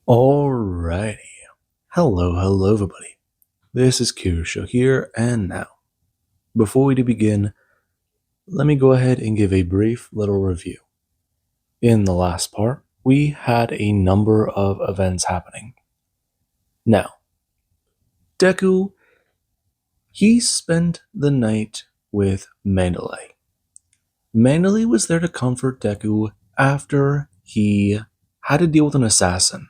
Alrighty. Hello, everybody. This is Kirsho here, and now, before we begin, let me go ahead and give a brief little review. In the last part, we had a number of events happening. Now, Deku, he spent the night with Mandalay. Mandalay was there to comfort Deku after he had to deal with an assassin,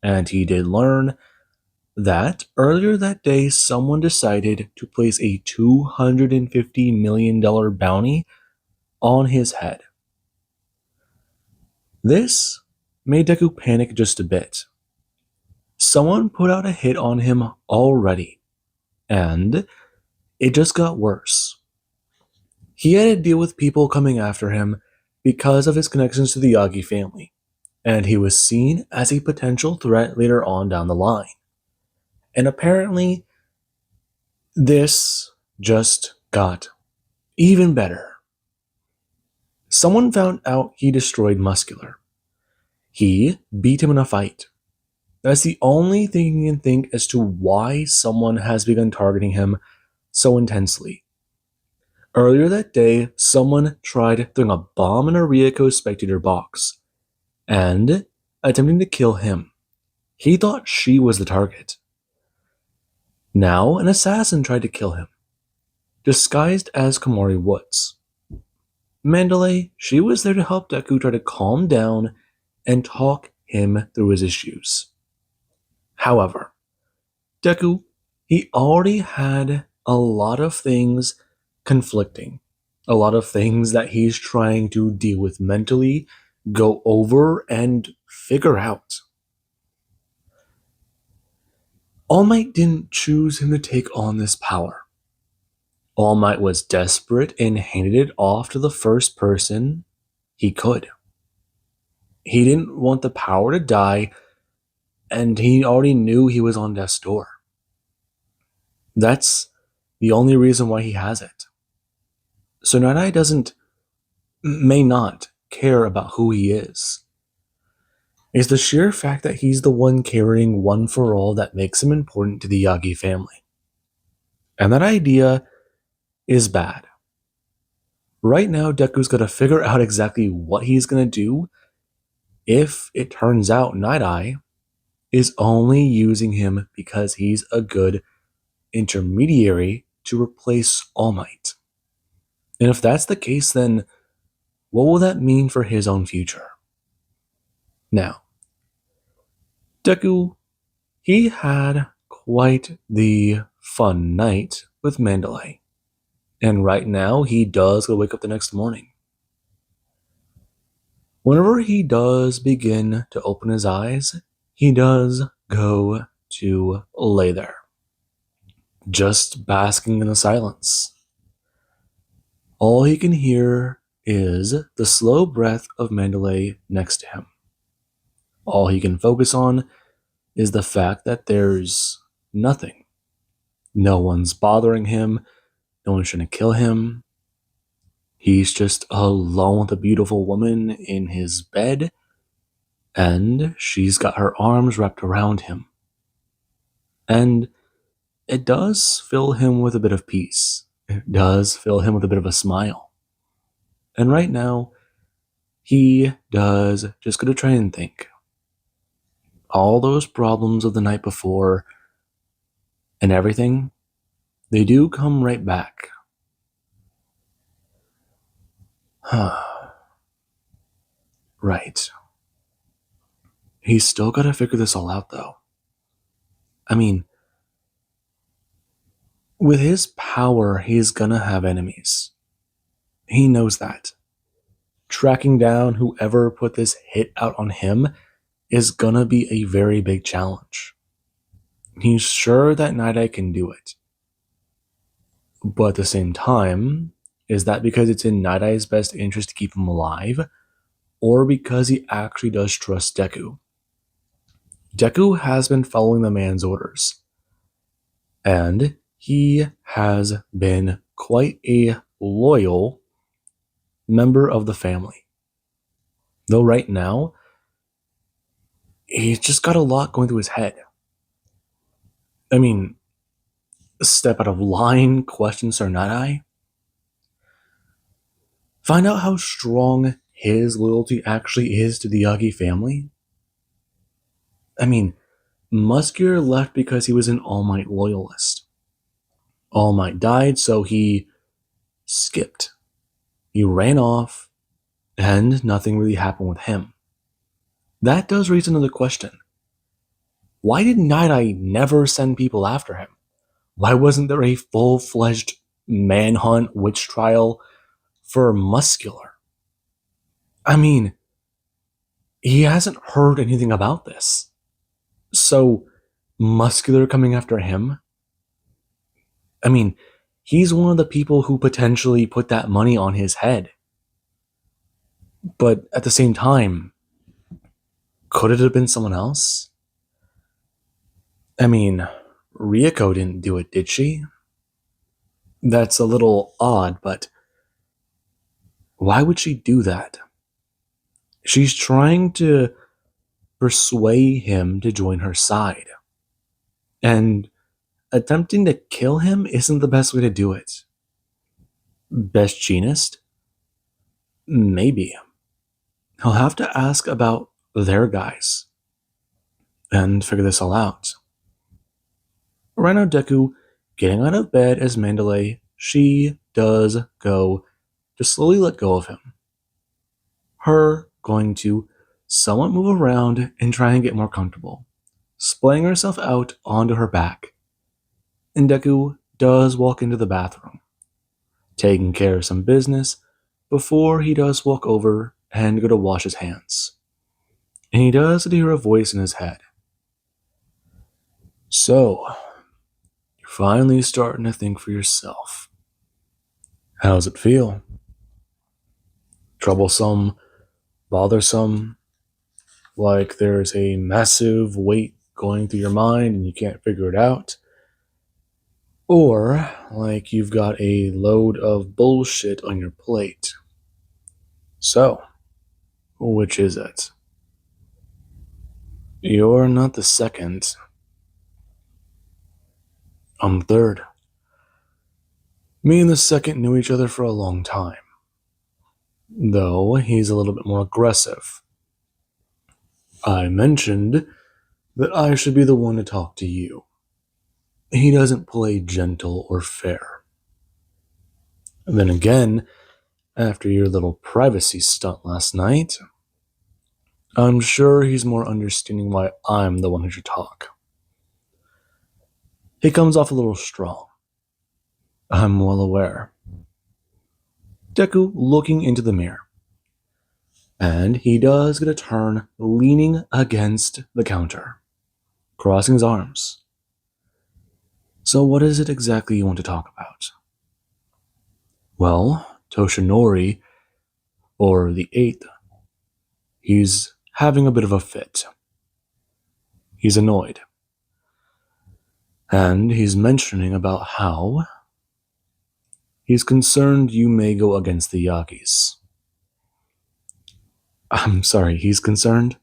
and he did learn that earlier that day someone decided to place a $250 million bounty on his head. This made Deku panic just a bit. Someone put out a hit on him already, and it just got worse. He had to deal with people coming after him because of his connections to the Yagi family, and he was seen as a potential threat later on down the line. And apparently, this just got even better. Someone found out he destroyed Muscular. He beat him in a fight. That's the only thing you can think as to why someone has begun targeting him so intensely. Earlier that day, someone tried throwing a bomb in a Ryoko spectator box and attempting to kill him. He thought she was the target. Now, an assassin tried to kill him, disguised as Komori Woods. Mandalay, she was there to help Deku try to calm down and talk him through his issues. However, Deku, he already had a lot of things conflicting, a lot of things that he's trying to deal with mentally, go over, and figure out. All Might didn't choose him to take on this power. All Might was desperate and handed it off to the first person he could. He didn't want the power to die, and he already knew he was on death's door. That's the only reason why he has it. So Night Eye may not care about who he is. It's the sheer fact that he's the one carrying One for All that makes him important to the Yagi family. And that idea is bad. Right now, Deku's got to figure out exactly what he's going to do if it turns out Night Eye is only using him because he's a good intermediary to replace All Might. And if that's the case, then what will that mean for his own future? Now, Deku, he had quite the fun night with Mandalay. And right now, he does go wake up the next morning. Whenever he does begin to open his eyes, he does go to lay there, just basking in the silence. All he can hear is the slow breath of Mandalay next to him. All he can focus on is the fact that there's nothing. No one's bothering him. No one's trying to kill him. He's just alone with a beautiful woman in his bed, and she's got her arms wrapped around him. And it does fill him with a bit of peace. It does fill him with a bit of a smile. And right now, he does just go to try and think. All those problems of the night before and everything, they do come right back. Right. He's still got to figure this all out, though. I mean, with his power, he's gonna have enemies. He knows that. Tracking down whoever put this hit out on him is gonna be a very big challenge. He's sure that Night Eye can do it. But at the same time, is that because it's in Night Eye's best interest to keep him alive, or because he actually does trust Deku? Deku has been following the man's orders, and he has been quite a loyal member of the family. Though right now, he's just got a lot going through his head. I mean, step out of line, question Sir Night-Eye. Find out how strong his loyalty actually is to the Yagi family. I mean, Muscular left because he was an All Might loyalist. All Might died, so he skipped. He ran off, and nothing really happened with him. That does raise another question. Why did Night-Eye never send people after him? Why wasn't there a full-fledged manhunt witch trial for Muscular? I mean, he hasn't heard anything about this. So, Muscular coming after him? I mean, he's one of the people who potentially put that money on his head. But at the same time, could it have been someone else? I mean, Ryuko didn't do it, did she? That's a little odd, but why would she do that? She's trying to persuade him to join her side. And attempting to kill him isn't the best way to do it. Best genist? Maybe. He'll have to ask about their guys and figure this all out. Right now, Deku getting out of bed as Mandalay, she does go to slowly let go of him. Her going to somewhat move around and try and get more comfortable, splaying herself out onto her back. And Deku does walk into the bathroom, taking care of some business before he does walk over and go to wash his hands. And he does hear a voice in his head. So, you're finally starting to think for yourself. How's it feel? Troublesome? Bothersome? Like there's a massive weight going through your mind and you can't figure it out? Or like you've got a load of bullshit on your plate? So, which is it? You're not the second. I'm the third. Me and the second knew each other for a long time. Though he's a little bit more aggressive. I mentioned that I should be the one to talk to you. He doesn't play gentle or fair. And then again, after your little privacy stunt last night, I'm sure he's more understanding why I'm the one who should talk. He comes off a little strong. I'm well aware. Deku looking into the mirror. And he does get a turn, leaning against the counter, crossing his arms. So what is it exactly you want to talk about? Well, Toshinori, or the 8th, he's having a bit of a fit. He's annoyed. And he's mentioning about how he's concerned you may go against the Yagis. I'm sorry, he's concerned?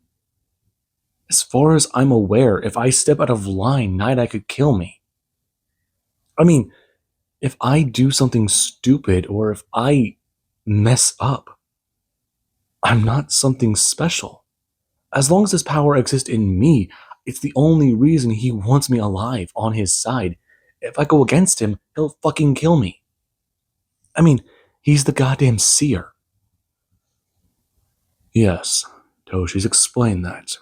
As far as I'm aware, if I step out of line, Night-Eye could kill me. I mean, if I do something stupid or if I mess up, I'm not something special. As long as this power exists in me, it's the only reason he wants me alive on his side. If I go against him, he'll fucking kill me. I mean, he's the goddamn seer. Yes, Toshi's explained that.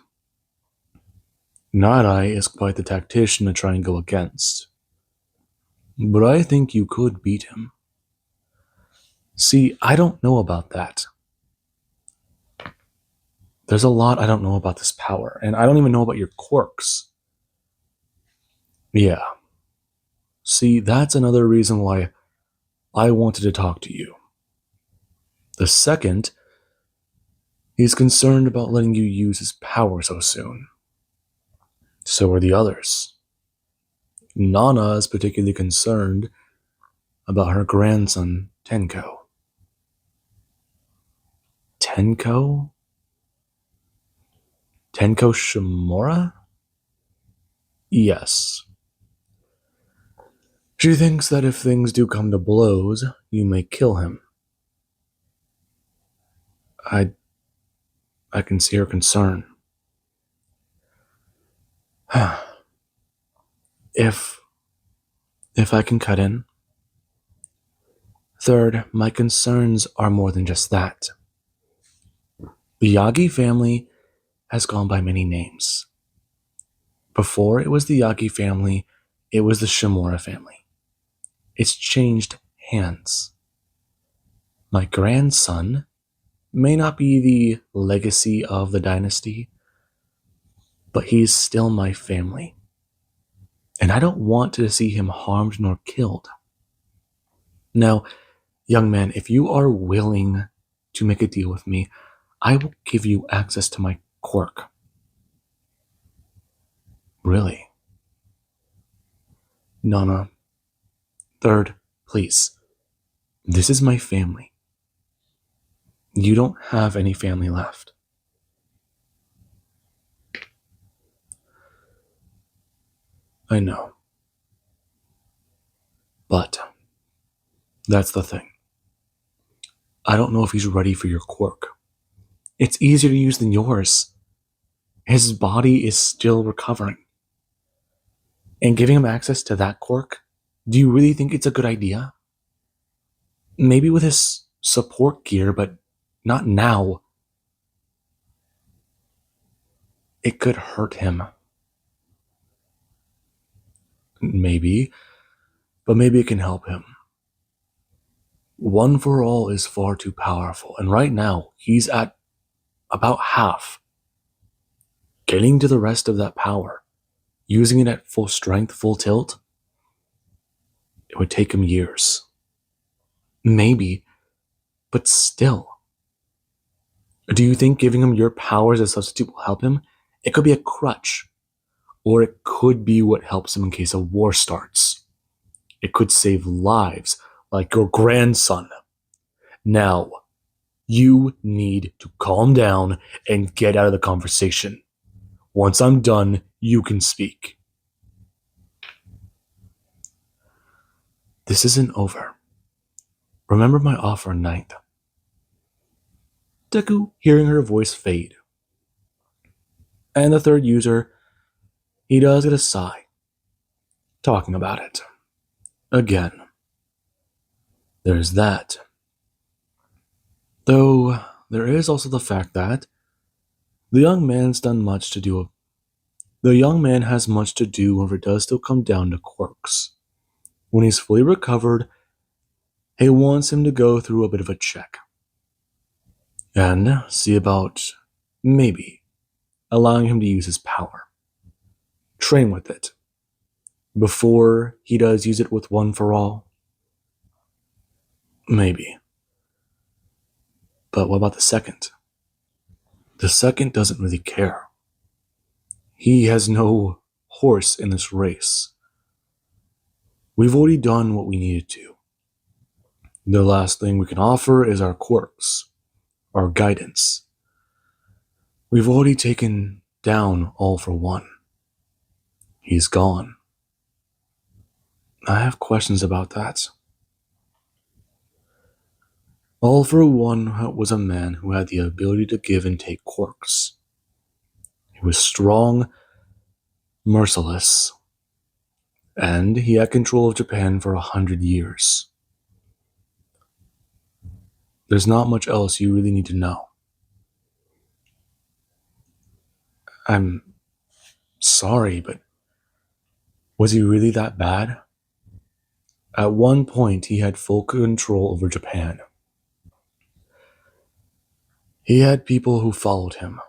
Night-Eye is quite the tactician to try and go against. But I think you could beat him. See, I don't know about that. There's a lot I don't know about this power, and I don't even know about your quirks. Yeah. See, that's another reason why I wanted to talk to you. The second, he's concerned about letting you use his power so soon. So are the others. Nana is particularly concerned about her grandson, Tenko. Tenko? Tenko Shimura? Yes. She thinks that if things do come to blows, you may kill him. I can see her concern. if I can cut in. Third, my concerns are more than just that. The Yagi family has gone by many names. Before it was the Yagi family, it was the Shimura family. It's changed hands. My grandson may not be the legacy of the dynasty, but he's still my family. And I don't want to see him harmed nor killed. Now, young man, if you are willing to make a deal with me, I will give you access to my quirk. Really? Nana. Third, please. This is my family. You don't have any family left. I know. But that's the thing. I don't know if he's ready for your quirk. It's easier to use than yours. His body is still recovering. And giving him access to that quirk, do you really think it's a good idea? Maybe with his support gear, but not now. It could hurt him. Maybe, but maybe it can help him. One for All is far too powerful, and right now he's at about half. Getting to the rest of that power, using it at full strength, full tilt, it would take him years. Maybe, but still. Do you think giving him your powers as a substitute will help him? It could be a crutch, or it could be what helps him in case a war starts. It could save lives, like your grandson. Now, you need to calm down and get out of the conversation. Once I'm done, you can speak. This isn't over. Remember my offer, Ninth. Deku, hearing her voice fade. And the third user, he does get a sigh, talking about it. Again. There's that. Though, there is also the fact that the young man has much to do whenever it does still come down to quirks. When he's fully recovered, he wants him to go through a bit of a check. And see about, maybe, allowing him to use his power. Train with it. Before he does use it with One for All. Maybe. But what about the second? The second doesn't really care. He has no horse in this race. We've already done what we needed to. The last thing we can offer is our quirks, our guidance. We've already taken down All for One. He's gone. I have questions about that. All for One was a man who had the ability to give and take quirks. He was strong, merciless, and he had control of Japan for 100 years. There's not much else you really need to know. I'm sorry, but was he really that bad? At one point, he had full control over Japan. He had people who followed him,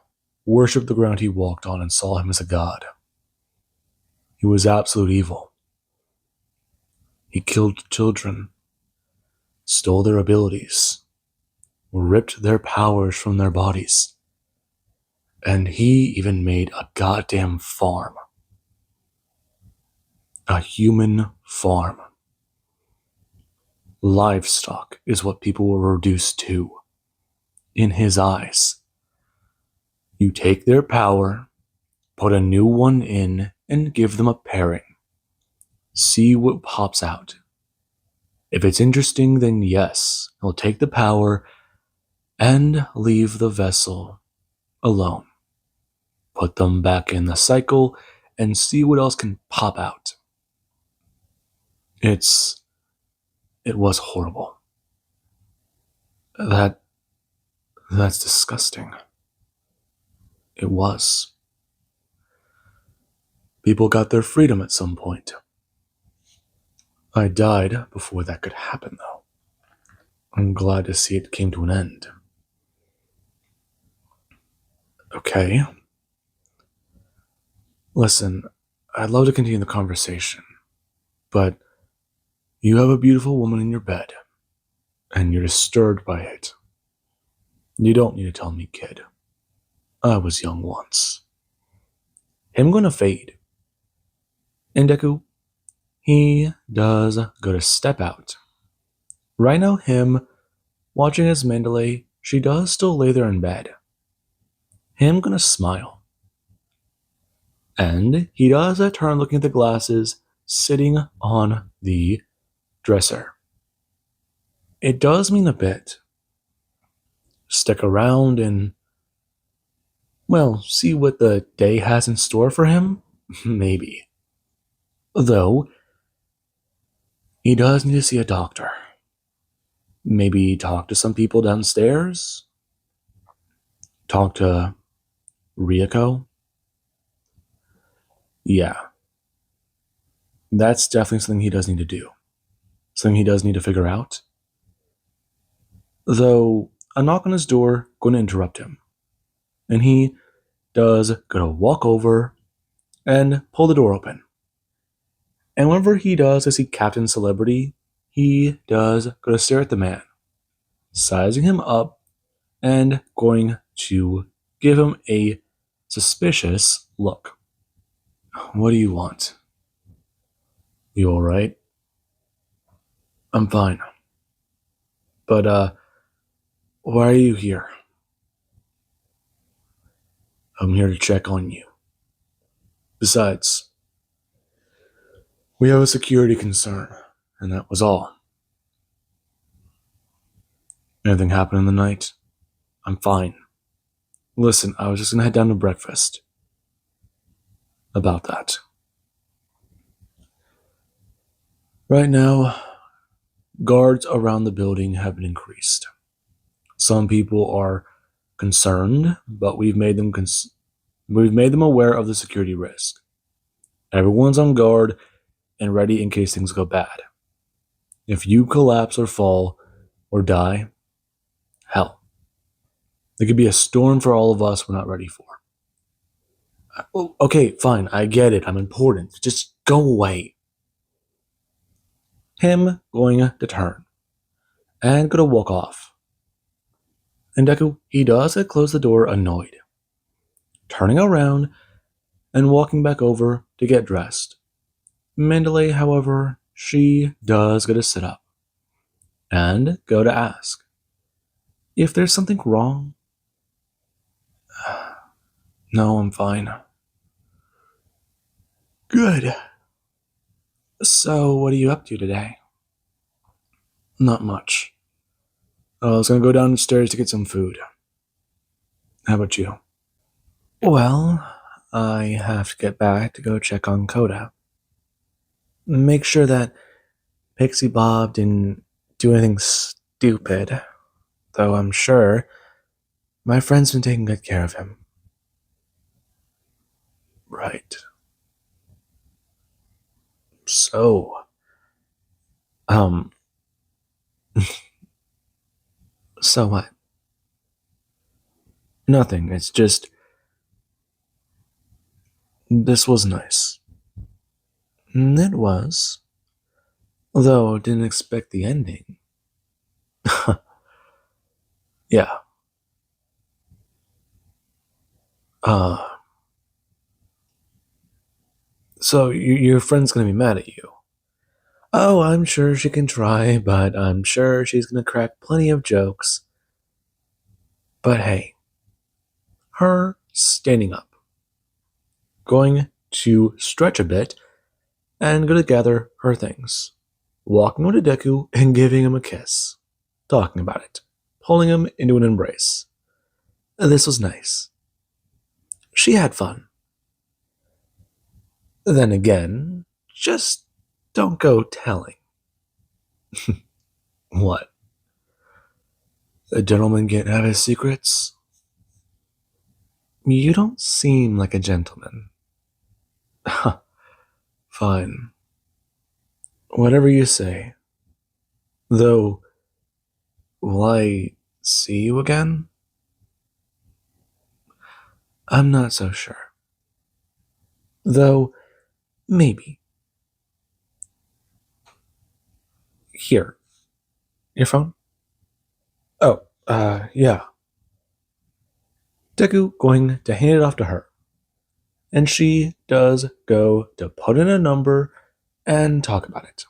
worshipped the ground he walked on, and saw him as a god. He was absolute evil. He killed children, stole their abilities, ripped their powers from their bodies, and he even made a goddamn farm. A human farm. Livestock is what people were reduced to, in his eyes. You take their power, put a new one in, and give them a pairing. See what pops out. If it's interesting, then yes, he'll take the power and leave the vessel alone. Put them back in the cycle and see what else can pop out. It was horrible. That's disgusting. It was. People got their freedom at some point. I died before that could happen, though. I'm glad to see it came to an end. Okay. Listen, I'd love to continue the conversation, but you have a beautiful woman in your bed, and you're disturbed by it. You don't need to tell me, kid. I was young once. Him gonna fade. And Deku, he does go to step out. Right now, him watching as Mandalay, she does still lay there in bed. Him gonna smile. And he does that turn looking at the glasses sitting on the dresser. It does mean a bit. Stick around and, well, see what the day has in store for him? Maybe. Though, he does need to see a doctor. Maybe talk to some people downstairs? Talk to Ryoko? Yeah. That's definitely something he does need to do. Something he does need to figure out. Though, a knock on his door going to interrupt him. And he does go to walk over and pull the door open. And whenever he does see Captain Celebrity, he does go to stare at the man, sizing him up and going to give him a suspicious look. What do you want? You alright? I'm fine. But, why are you here? I'm here to check on you. Besides, we have a security concern, and that was all. Anything happened in the night? I'm fine. Listen, I was just gonna head down to breakfast. About that. Right now, guards around the building have been increased. Some people are concerned, but we've made them aware of the security risk. Everyone's on guard and ready in case things go bad. If you collapse or fall or die, hell, there could be a storm for all of us we're not ready for. Okay, fine, I get it. I'm important. Just go away. Him going to turn and going to walk off. And Deku, he does close the door annoyed. Turning around and walking back over to get dressed. Mandalay, however, she does go to sit up and go to ask if there's something wrong. No, I'm fine. Good. So, what are you up to today? Not much. I was gonna go downstairs to get some food. How about you? Well, I have to get back to go check on Coda. Make sure that Pixie Bob didn't do anything stupid, though I'm sure my friend's been taking good care of him. Right. So, um, so what? Nothing, it's just, this was nice. It was. Although I didn't expect the ending. Yeah. So your friend's gonna be mad at you. Oh, I'm sure she can try, but I'm sure she's gonna crack plenty of jokes. But hey, her standing up, going to stretch a bit, and going to gather her things, walking over to Deku and giving him a kiss, talking about it, pulling him into an embrace. This was nice. She had fun. Then again, just don't go telling. What? A gentleman can't have his secrets? You don't seem like a gentleman. Fine. Whatever you say. Though, will I see you again? I'm not so sure. Though, maybe. Here. Your phone? Oh, yeah. Deku going to hand it off to her. And she does go to put in a number and talk about it.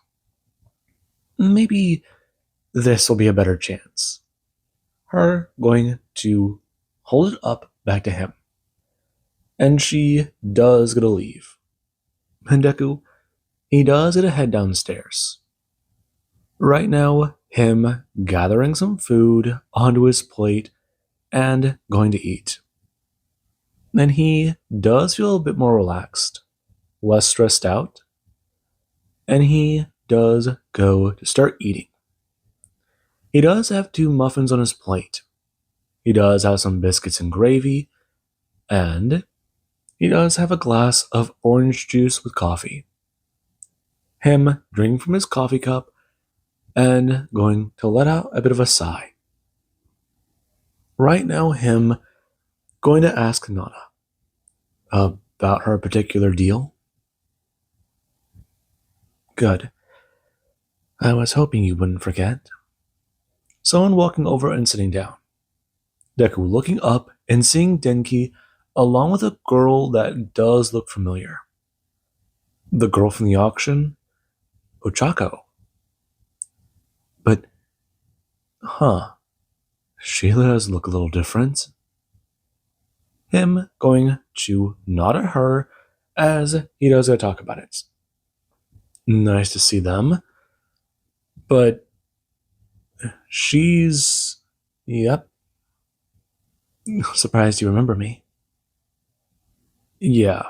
Maybe this will be a better chance. Her going to hold it up back to him. And she does get to leave. And Deku, he does get to head downstairs. Right now, him gathering some food onto his plate and going to eat. And he does feel a bit more relaxed, less stressed out, and he does go to start eating. He does have 2 muffins on his plate. He does have some biscuits and gravy, and he does have a glass of orange juice with coffee. Him drinking from his coffee cup and going to let out a bit of a sigh. Right now, him going to ask Nana about her particular deal. Good. I was hoping you wouldn't forget. Someone walking over and sitting down. Deku looking up and seeing Denki along with a girl that does look familiar. The girl from the auction? Ochako. But, she does look a little different. Him going to nod at her as he does go talk about it. Nice to see them. But she's... Yep. Surprised you remember me. Yeah,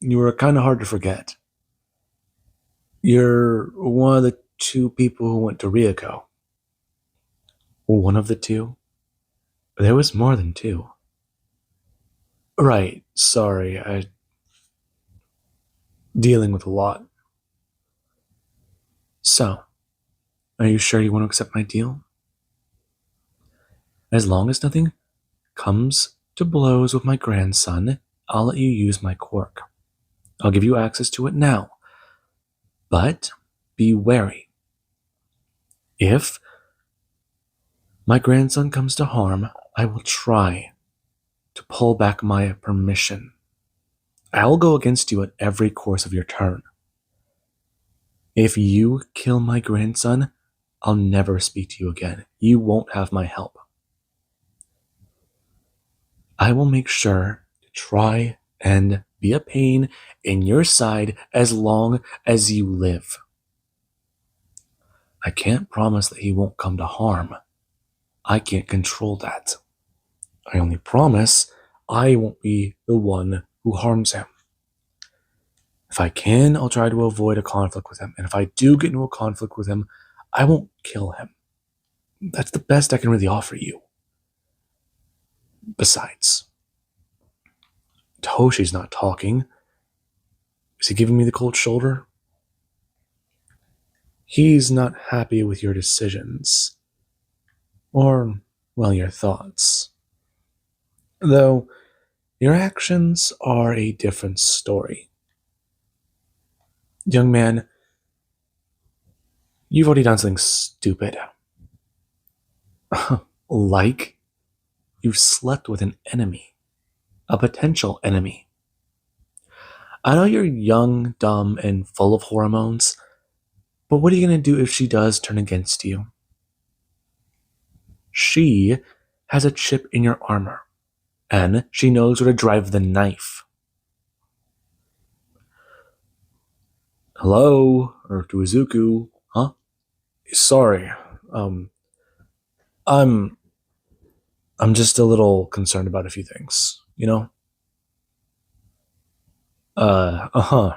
you were kind of hard to forget. You're one of the 2 people who went to Ryoko. One of the 2? There was more than 2. Right, sorry, I... dealing with a lot. So, are you sure you want to accept my deal? As long as nothing comes to blows with my grandson, I'll let you use my quirk. I'll give you access to it now. But be wary. If my grandson comes to harm, I will try to pull back my permission. I will go against you at every course of your turn. If you kill my grandson, I'll never speak to you again. You won't have my help. I will make sure to try and be a pain in your side as long as you live. I can't promise that he won't come to harm. I can't control that. I only promise I won't be the one who harms him. If I can, I'll try to avoid a conflict with him. And if I do get into a conflict with him, I won't kill him. That's the best I can really offer you. Besides, Toshi's not talking. Is he giving me the cold shoulder? He's not happy with your decisions. Or, well, your thoughts. Though, your actions are a different story. Young man, you've already done something stupid. Like, you slept with an enemy. A potential enemy. I know you're young, dumb, and full of hormones, but what are you going to do if she does turn against you? She has a chip in your armor, and she knows where to drive the knife. Hello, or to Izuku, huh? Sorry, um, I'm I'm just a little concerned about a few things, you know?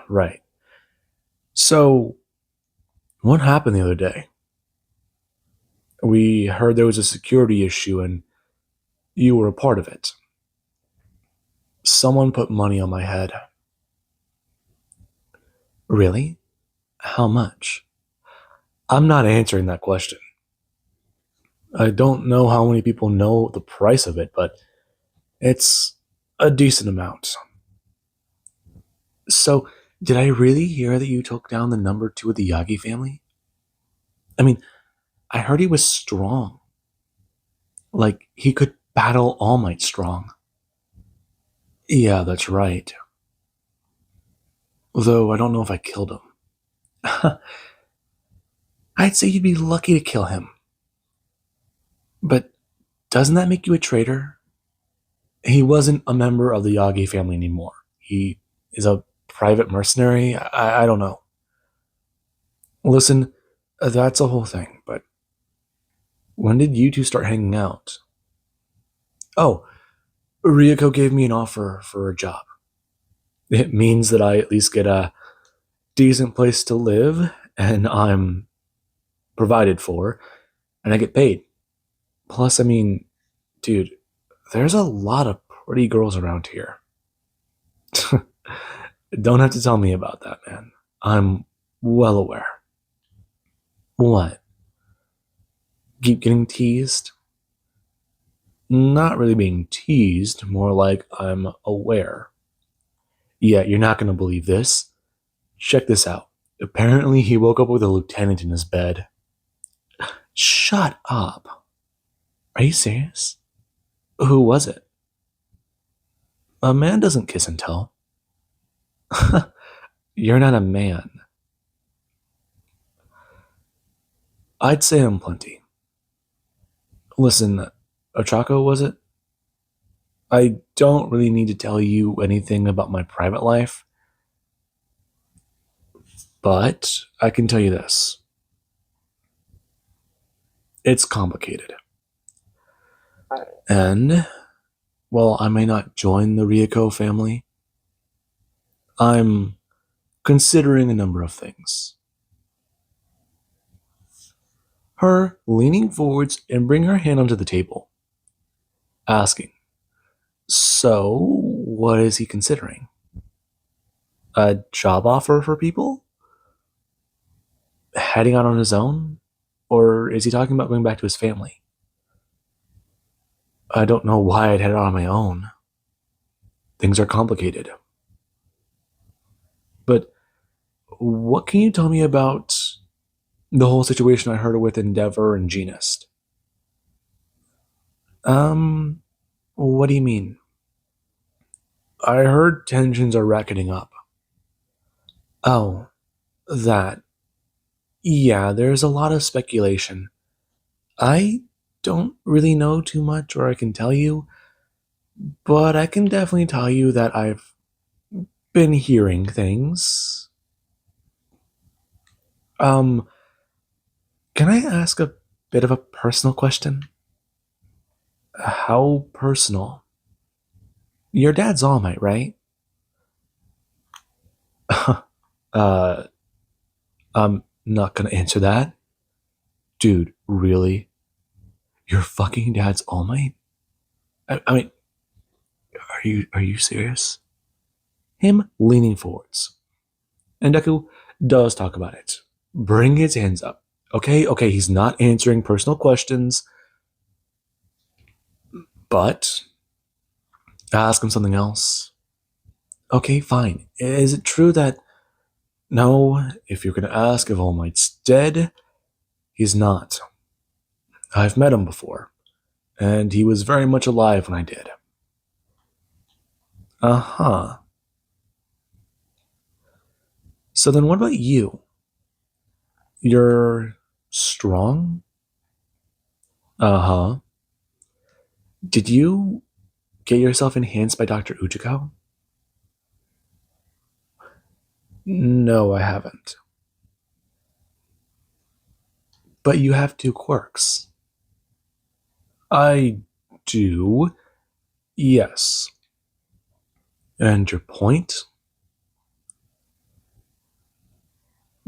Right. So, what happened the other day? We heard there was a security issue and you were a part of it. Someone put money on my head. Really? How much? I'm not answering that question. I don't know how many people know the price of it, but it's a decent amount. So, did I really hear that you took down the number two of the Yagi family? I mean, I heard he was strong. Like, he could battle All Might strong. Yeah, that's right. Though I don't know if I killed him. I'd say you'd be lucky to kill him. But doesn't that make you a traitor? He wasn't a member of the Yagi family anymore. He is a private mercenary. I don't know. Listen, that's a whole thing, but when did you two start hanging out? Oh, Ryuko gave me an offer for a job. It means that I at least get a decent place to live, and I'm provided for, and I get paid. Plus, I mean, dude, there's a lot of pretty girls around here. Don't have to tell me about that, man. I'm well aware. What? Keep getting teased? Not really being teased, more like I'm aware. Yeah, you're not gonna believe this. Check this out. Apparently, he woke up with a lieutenant in his bed. Shut up. Are you serious? Who was it? A man doesn't kiss and tell. You're not a man. I'd say I'm plenty. Listen, Ochako, was it? I don't really need to tell you anything about my private life, but I can tell you this. It's complicated. And, while I may not join the Ryuko family, I'm considering a number of things. Her leaning forwards and bring her hand onto the table, asking, so, what is he considering? A job offer for people? Heading out on his own? Or is he talking about going back to his family? I don't know why I'd head out on my own. Things are complicated. But what can you tell me about the whole situation I heard with Endeavor and Genist? What do you mean? I heard tensions are racketing up. Oh, that. Yeah, there's a lot of speculation. I don't really know too much, or I can tell you, but I can definitely tell you that I've been hearing things. Um, can I ask a bit of a personal question? How personal? Your dad's All Might, right? uh, I'm not gonna answer that. Dude, really? Your fucking dad's All Might? I mean, are you serious? Him leaning forwards. And Deku does talk about it. Bring his hands up. Okay, he's not answering personal questions, but ask him something else. Okay, fine. Is it true that no, if you're gonna ask if All Might's dead, he's not. I've met him before, and he was very much alive when I did. Uh-huh. So then what about you? You're strong? Uh-huh. Did you get yourself enhanced by Dr. Uchiko? No, I haven't. But you have 2 quirks. I do. Yes. And your point?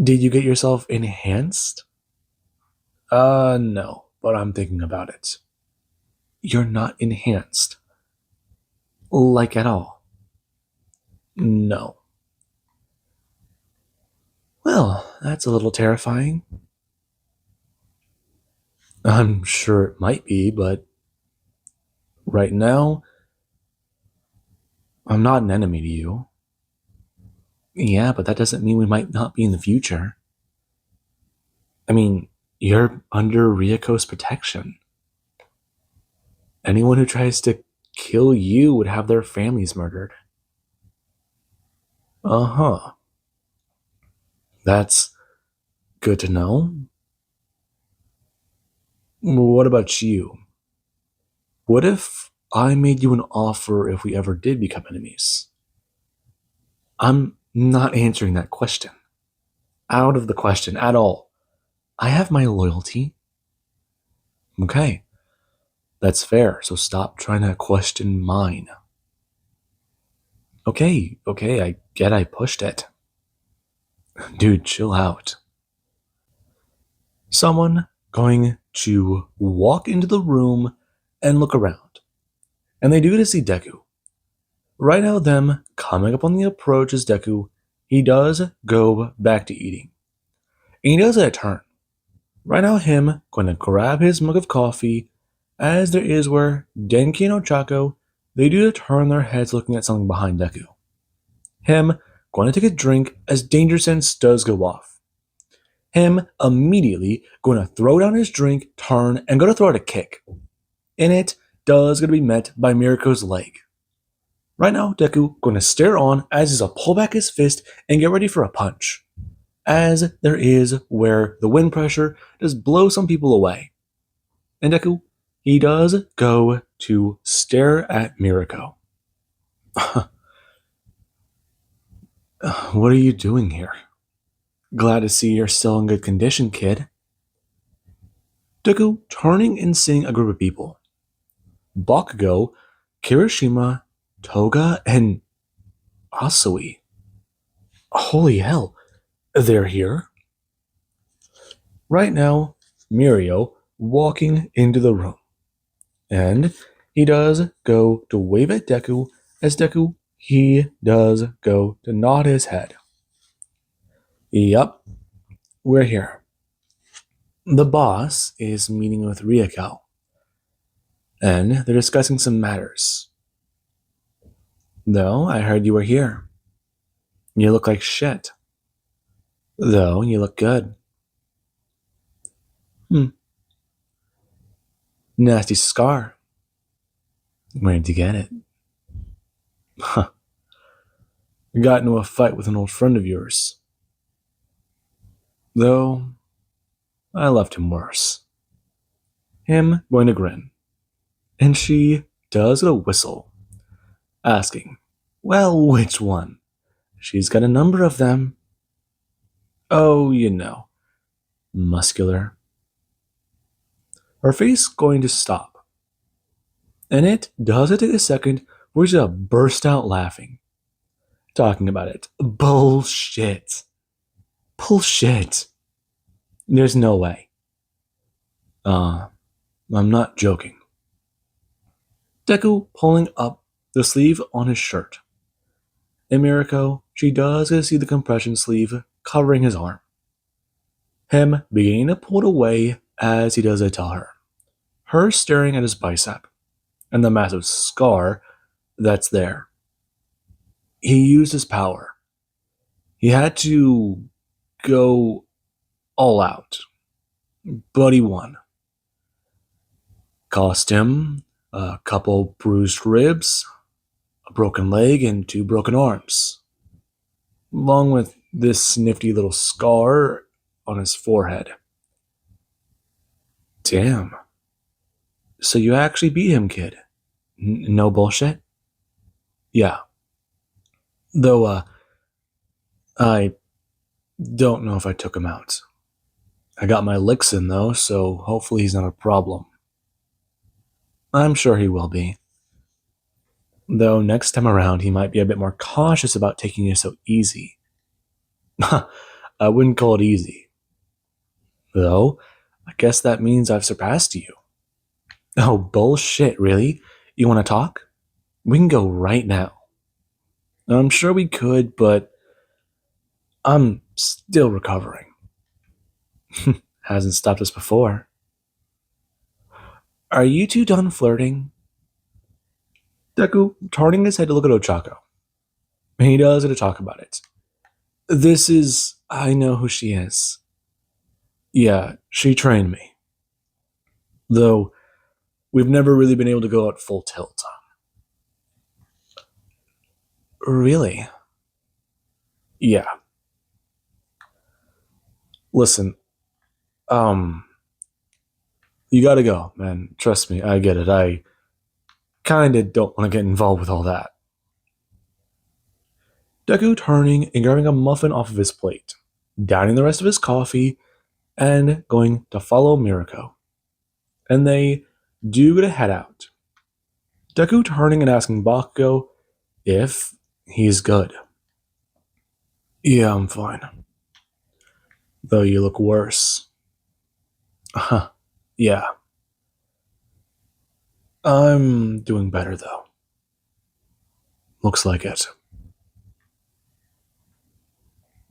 Did you get yourself enhanced? No, but I'm thinking about it. You're not enhanced. Like at all. No. Well, that's a little terrifying. I'm sure it might be, but right now, I'm not an enemy to you. Yeah, but that doesn't mean we might not be in the future. I mean, you're under Ryako's protection. Anyone who tries to kill you would have their families murdered. Uh-huh. That's good to know. What about you? What if I made you an offer if we ever did become enemies? I'm not answering that question. Out of the question at all. I have my loyalty. Okay, that's fair, so stop trying to question mine. Okay, I get I pushed it. Dude, chill out. Someone going to walk into the room and look around. And they do to see Deku. Right now, them coming up on the approach is Deku. He does go back to eating. And he does it a turn. Right now, him going to grab his mug of coffee, as there is where Denki and Ochako, they do turn their heads looking at something behind Deku. Him going to take a drink as Danger Sense does go off. Him immediately going to throw down his drink, turn, and go to throw out a kick. And it does going to be met by Miriko's leg. Right now, Deku going to stare on as he's to pull back his fist and get ready for a punch. As there is where the wind pressure does blow some people away. And Deku, he does go to stare at Miriko. What are you doing here? Glad to see you're still in good condition, kid. Deku turning and seeing a group of people. Bakugo, Kirishima, Toga, and Asui. Holy hell, they're here? Right now, Mirio walking into the room. And he does go to wave at Deku as Deku, he does go to nod his head. Yup, we're here. The boss is meeting with Ryako. And they're discussing some matters. Though, I heard you were here. You look like shit. Though, you look good. Nasty scar. Where'd you get it? Huh. You got into a fight with an old friend of yours. Though, I left him worse. Him going to grin. And she does a whistle, asking, well, which one? She's got a number of them. Oh, you know, muscular. Her face going to stop. And it does take a second for her to burst out laughing. Talking about it. Bullshit. Bullshit. There's no way. I'm not joking. Deku pulling up the sleeve on his shirt. And Miriko, she does see the compression sleeve covering his arm. Him beginning to pull it away as he does tell her. Her staring at his bicep and the massive scar that's there. He used his power. He had to go all out. But he won. Cost him a couple bruised ribs, a broken leg, and 2 broken arms. Along with this nifty little scar on his forehead. Damn. So you actually beat him, kid. No bullshit? Yeah. Though, I don't know if I took him out. I got my licks in, though, so hopefully he's not a problem. I'm sure he will be. Though next time around, he might be a bit more cautious about taking it so easy. I wouldn't call it easy. Though, I guess that means I've surpassed you. Oh, bullshit, really? You want to talk? We can go right now. I'm sure we could, but I'm still recovering. Hasn't stopped us before. Are you two done flirting? Deku turning his head to look at Ochako. He does get to talk about it. I know who she is. Yeah, she trained me. Though, we've never really been able to go at full tilt. Really? Yeah. Listen, you gotta go, man. Trust me, I get it. I kinda don't want to get involved with all that. Deku turning and grabbing a muffin off of his plate, downing the rest of his coffee, and going to follow Mirako. And they do get to head out. Deku turning and asking Bakugo if he's good. Yeah, I'm fine. Though you look worse. Huh. Yeah. I'm doing better, though. Looks like it.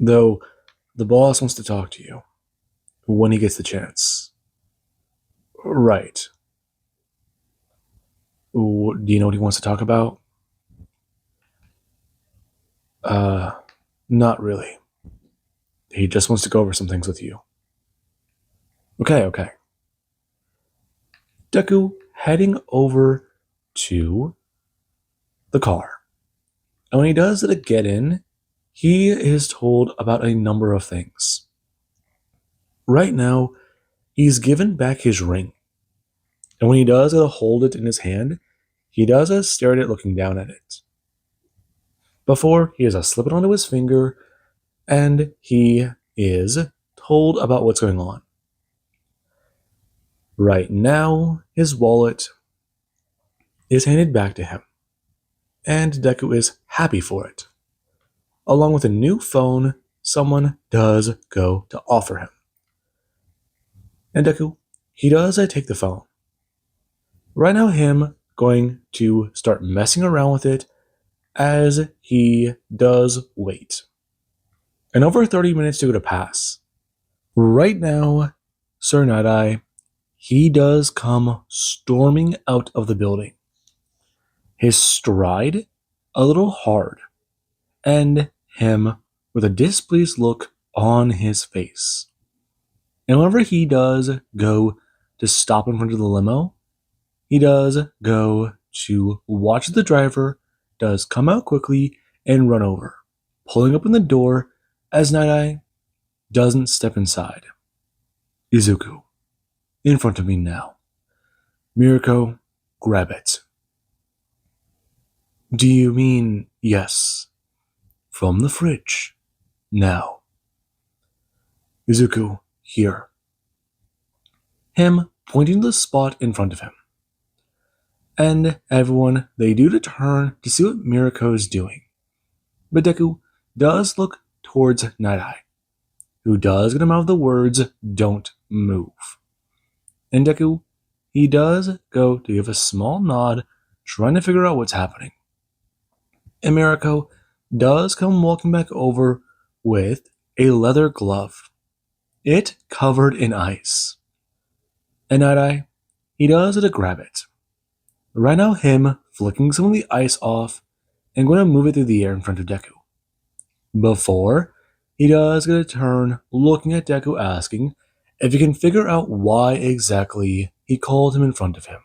Though, the boss wants to talk to you. When he gets the chance. Right. Do you know what he wants to talk about? Not really. He just wants to go over some things with you. Okay. Deku heading over to the car. And when he does get in, he is told about a number of things. Right now, he's given back his ring. And when he does hold it in his hand, he does stare at it looking down at it. Before, he is slip it onto his finger, and he is told about what's going on. Right now, his wallet is handed back to him, and Deku is happy for it. Along with a new phone, someone does go to offer him. And Deku, he does take the phone. Right now, him going to start messing around with it as he does wait. And over 30 minutes to go to pass. Right now, Sir Night-Eye, he does come storming out of the building. His stride a little hard, and him with a displeased look on his face. And whenever he does go to stop in front of the limo, he does go to watch the driver does come out quickly and run over, pulling open the door as Night-Eye doesn't step inside. Izuku, in front of me now. Mirako, grab it. Do you mean yes? From the fridge. Now. Izuku, here. Him pointing to the spot in front of him. And everyone, they do to turn to see what Mirako is doing. But Deku does look towards Night-Eye, who does get him out of the words, don't move. And Deku, he does go to give a small nod, trying to figure out what's happening. And Mirako does come walking back over with a leather glove. It covered in ice. And Night-Eye, he does to grab it. Right now, him flicking some of the ice off and going to move it through the air in front of Deku. Before, he does get a turn looking at Deku asking if he can figure out why exactly he called him in front of him.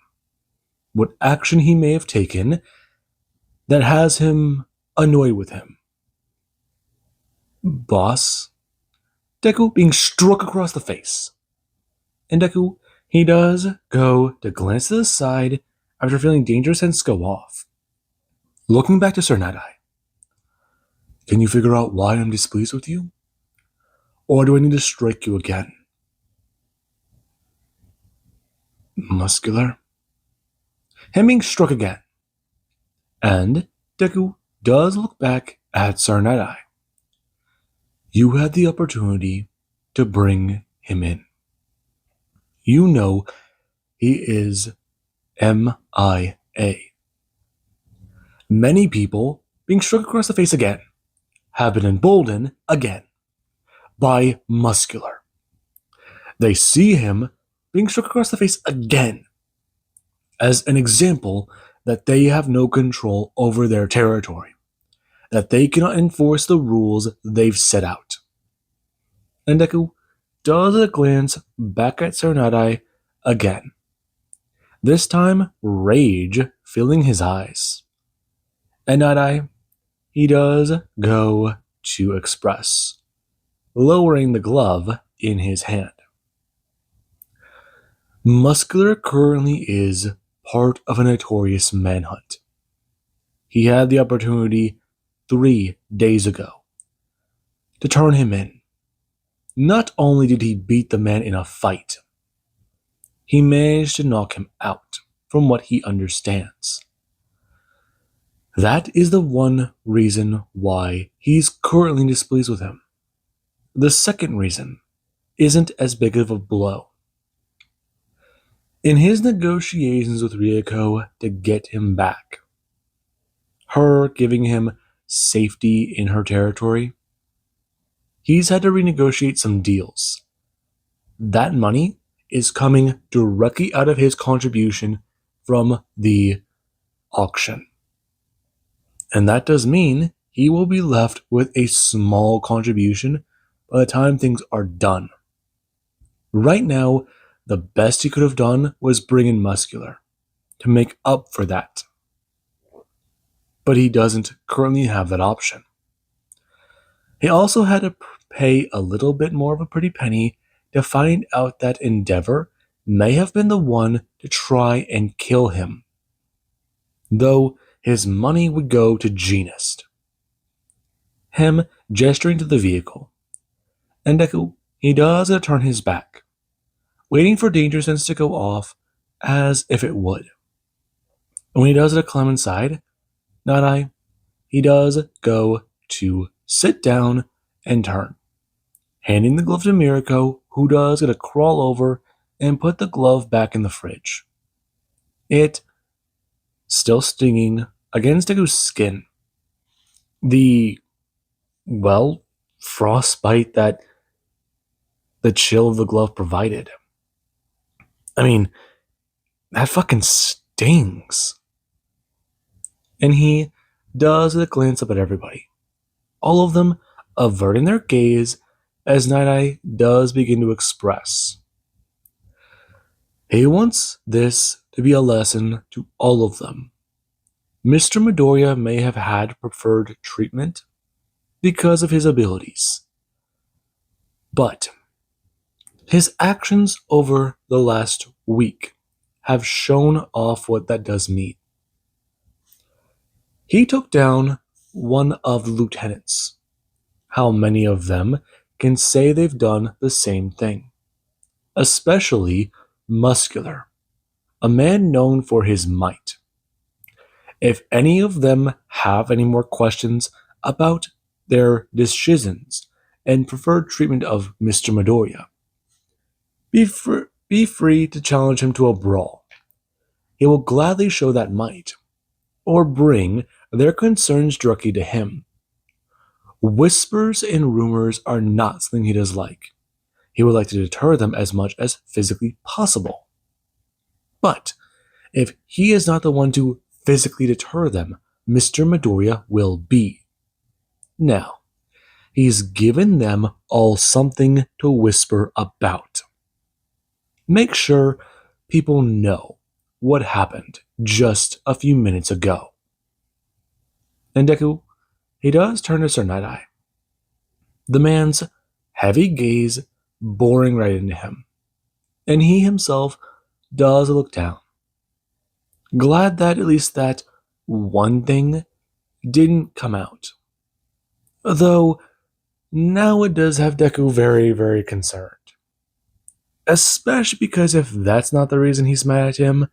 What action he may have taken that has him annoyed with him. Boss? Deku being struck across the face. And Deku, he does go to glance to the side after feeling danger sense go off. Looking back to Sir Nighteye, can you figure out why I'm displeased with you? Or do I need to strike you again? Muscular. Him being struck again. And Deku does look back at Sir Nighteye. You had the opportunity to bring him in. You know he is MIA. Many people, being struck across the face again, have been emboldened again by Muscular. They see him being struck across the face again as an example that they have no control over their territory, that they cannot enforce the rules they've set out. And Deku does a glance back at Sir Nighteye again. This time, rage filling his eyes. And Nighteye, he does go to express, lowering the glove in his hand. Muscular currently is part of a notorious manhunt. He had the opportunity 3 days ago to turn him in. Not only did he beat the man in a fight, he managed to knock him out, from what he understands. That is the one reason why he's currently displeased with him. The second reason isn't as big of a blow. In his negotiations with Ryuko to get him back, her giving him safety in her territory, he's had to renegotiate some deals. That money is coming directly out of his contribution from the auction. And that does mean he will be left with a small contribution by the time things are done. Right now, the best he could have done was bring in Muscular to make up for that. But he doesn't currently have that option. He also had to pay a little bit more of a pretty penny to find out that Endeavor may have been the one to try and kill him, though his money would go to Genist. Him gesturing to the vehicle, and Deku, he does turn his back, waiting for Danger Sense to go off as if it would. And when he does climb inside, Nighteye, he does go to sit down and turn, handing the glove to Mirako, who does get to crawl over and put the glove back in the fridge. It still stinging against Deku's skin. The, frostbite that the chill of the glove provided. I mean, that fucking stings. And he does a glance up at everybody, all of them averting their gaze as Nighteye does begin to express. He wants this to be a lesson to all of them. Mr. Midoriya may have had preferred treatment because of his abilities, but his actions over the last week have shown off what that does mean. He took down one of the lieutenants. How many of them can say they've done the same thing? Especially Muscular, a man known for his might. If any of them have any more questions about their decisions and preferred treatment of Mr. Midoriya, be free to challenge him to a brawl. He will gladly show that might, or bring their concerns directly to him. Whispers and rumors are not something he does like. He would like to deter them as much as physically possible. But if he is not the one to physically deter them, Mr. Midoriya will be. Now, he's given them all something to whisper about. Make sure people know what happened just a few minutes ago. And Deku, he does turn to Sir Nighteye. The man's heavy gaze boring right into him, and he himself does look down. Glad that at least that one thing didn't come out. Though now it does have Deku very, very concerned. Especially because if that's not the reason he's mad at him,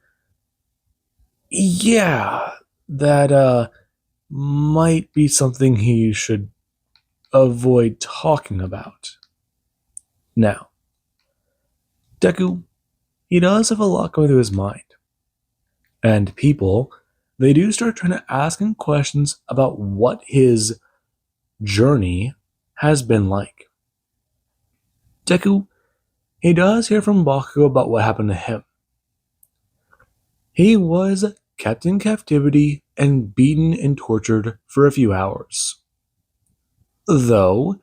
yeah, that might be something he should avoid talking about. Now, Deku, he does have a lot going through his mind. And people, they do start trying to ask him questions about what his journey has been like. Deku, he does hear from Bakugo about what happened to him. He was kept in captivity and beaten and tortured for a few hours. Though,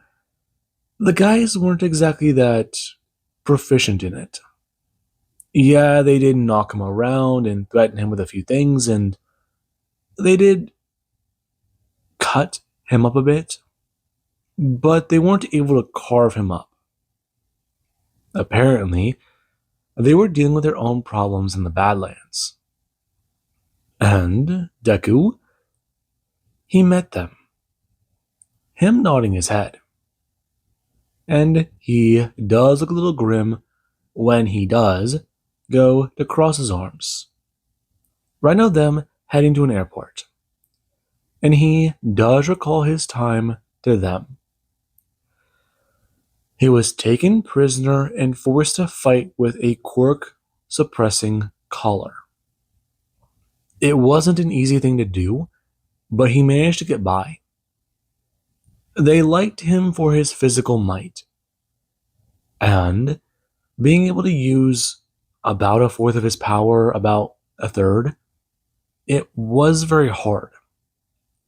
the guys weren't exactly that proficient in it. Yeah, they did knock him around and threaten him with a few things, and they did cut him up a bit, but they weren't able to carve him up. Apparently, they were dealing with their own problems in the Badlands. And Deku, he met them, him nodding his head. And he does look a little grim when he does go to cross his arms. Right now, them heading to an airport. And he does recall his time to them. He was taken prisoner and forced to fight with a quirk suppressing collar. It wasn't an easy thing to do, but he managed to get by. They liked him for his physical might, and being able to use about a fourth of his power, about a third, it was very hard.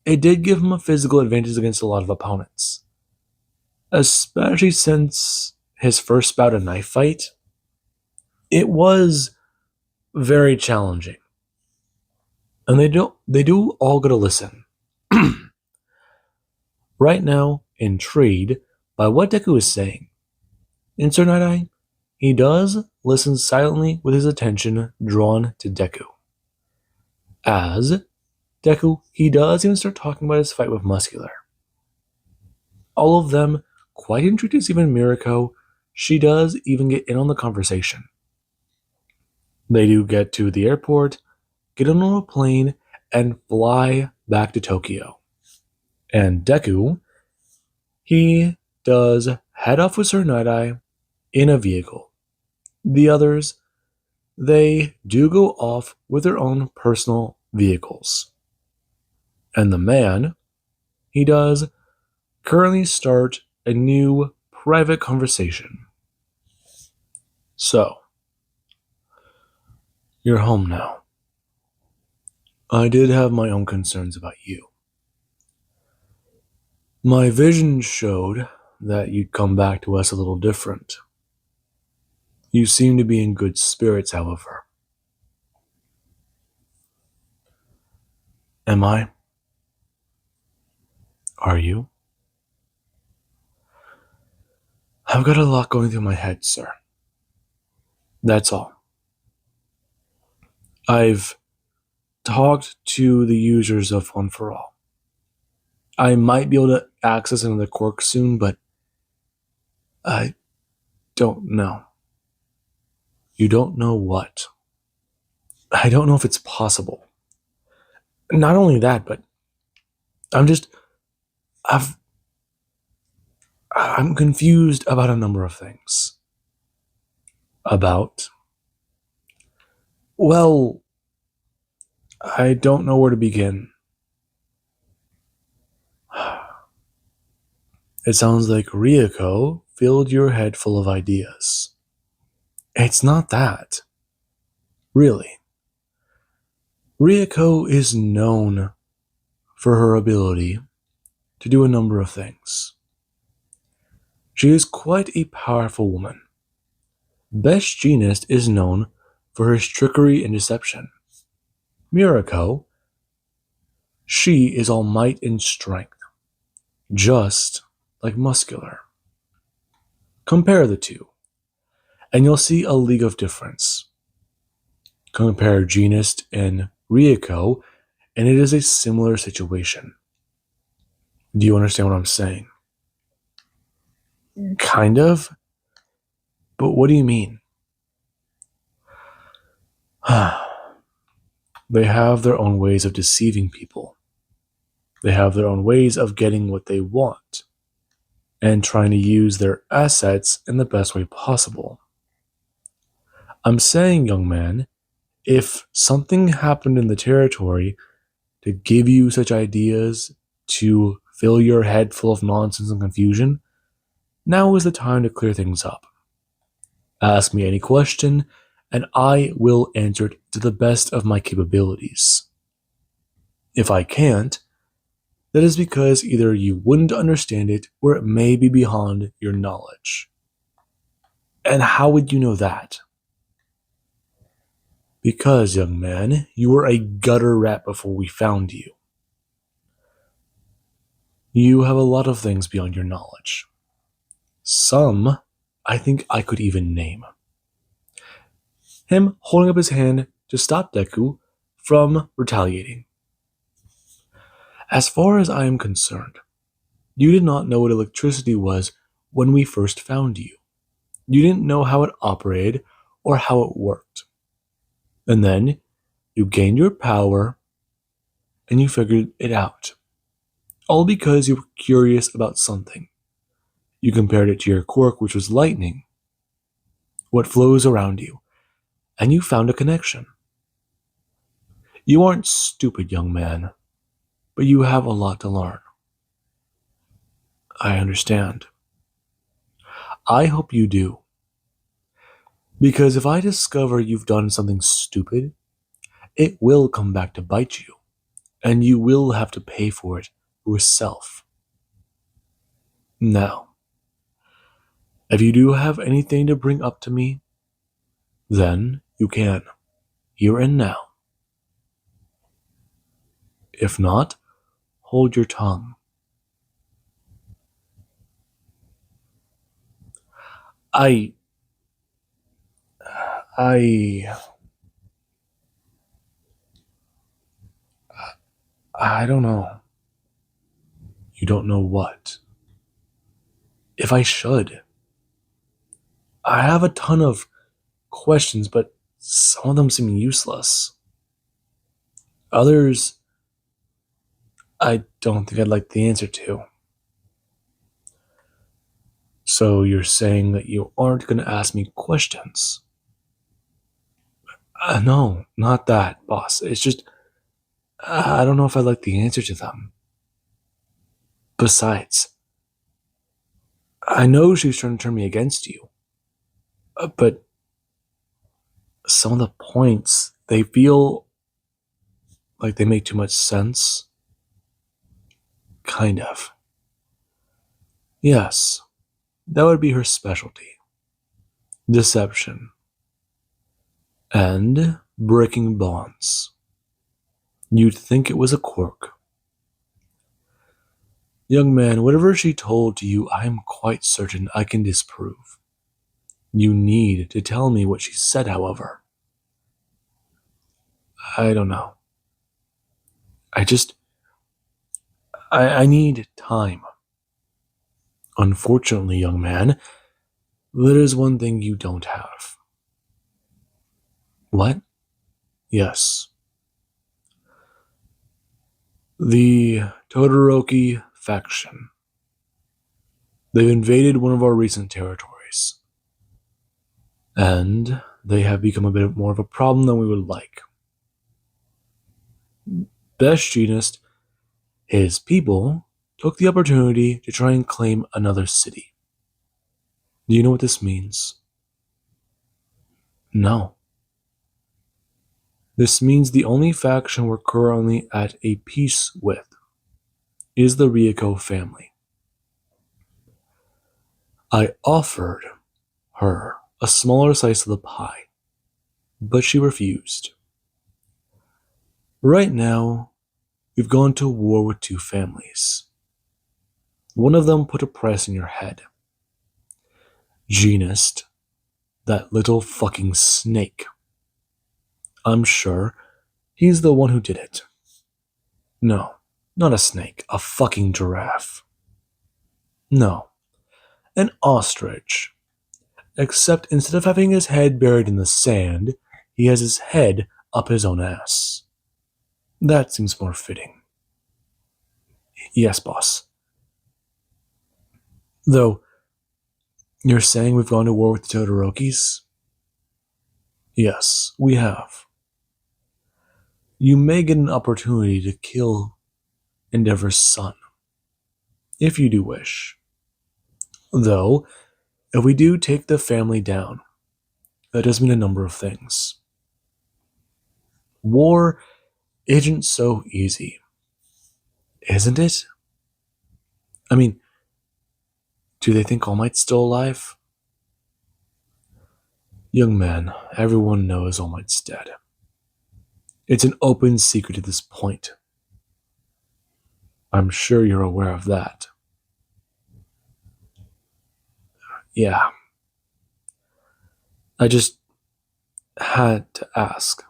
It did give him a physical advantage against a lot of opponents, especially since his first bout of knife fight. It was very challenging. And they do all gotta listen. Right now, intrigued by what Deku is saying. In Sir Night-Eye, he does listen silently with his attention drawn to Deku. As Deku, he does even start talking about his fight with Muscular. All of them quite intrigued to see even Mirako. She does even get in on the conversation. They do get to the airport, get on a plane, and fly back to Tokyo. And Deku, he does head off with Sir Night-Eye in a vehicle. The others, they do go off with their own personal vehicles. And the man, he does currently start a new private conversation. So, you're home now. I did have my own concerns about you. My vision showed that you'd come back to us a little different. You seem to be in good spirits, however. Am I? Are you? I've got a lot going through my head, sir. That's all. I've talked to the users of One for All. I might be able to access another quirk soon, but I don't know. You don't know what? I don't know if it's possible. Not only that, but I'm confused about a number of things. Well, I don't know where to begin. It sounds like Ryuko filled your head full of ideas. It's not that. Really. Ryuko is known for her ability to do a number of things. She is quite a powerful woman. Best Jeanist is known for his trickery and deception. Mirako, she is all might and strength, just like Muscular. Compare the two, and you'll see a league of difference. Compare Jeanist and Ryuko, and it is a similar situation. Do you understand what I'm saying? Kind of, but what do you mean? They have their own ways of deceiving people. They have their own ways of getting what they want and trying to use their assets in the best way possible. I'm saying, young man, if something happened in the territory to give you such ideas to fill your head full of nonsense and confusion, now is the time to clear things up. Ask me any question, and I will answer it to the best of my capabilities. If I can't, that is because either you wouldn't understand it or it may be beyond your knowledge. And how would you know that? Because, young man, you were a gutter rat before we found you. You have a lot of things beyond your knowledge. Some, I think I could even name. Him holding up his hand to stop Deku from retaliating. As far as I am concerned, you did not know what electricity was when we first found you. You didn't know how it operated or how it worked. And then you gained your power and you figured it out. All because you were curious about something. You compared it to your quirk, which was lightning, what flows around you, and you found a connection. You aren't stupid, young man, but you have a lot to learn. I understand. I hope you do. Because if I discover you've done something stupid, it will come back to bite you, and you will have to pay for it yourself. Now, if you do have anything to bring up to me, then you can, here and now. If not, hold your tongue. I don't know. You don't know what? If I should. I have a ton of questions, but some of them seem useless. Others, I don't think I'd like the answer to. So you're saying that you aren't going to ask me questions? No, not that, boss. It's just, I don't know if I'd like the answer to them. Besides, I know she's trying to turn me against you. But some of the points, they feel like they make too much sense. Kind of. Yes, that would be her specialty. Deception. And breaking bonds. You'd think it was a quirk. Young man, whatever she told to you, I am quite certain I can disprove. You need to tell me what she said, however. I don't know. I need time. Unfortunately, young man, there is one thing you don't have. What? Yes. The Todoroki faction. They've invaded one of our recent territories. And they have become a bit more of a problem than we would like. Best Jeanist, his people, took the opportunity to try and claim another city. Do you know what this means? No. This means the only faction we're currently at a peace with is the Ryuko family. I offered her a smaller slice of the pie, but she refused. Right now, we've gone to war with two families. One of them put a price on your head. Jeanist, that little fucking snake. I'm sure He's the one who did it. No, not a snake, a fucking giraffe. No, an ostrich. Except instead of having his head buried in the sand, he has his head up his own ass. That seems more fitting. Yes, boss. Though, you're saying we've gone to war with the Todorokis? Yes, we have. You may get an opportunity to kill Endeavor's son, if you do wish. Though, if we do take the family down, that does mean a number of things. War isn't so easy, isn't it? I mean, do they think All Might's still alive? Young man, everyone knows All Might's dead. It's an open secret at this point. I'm sure you're aware of that. Yeah. I just had to ask.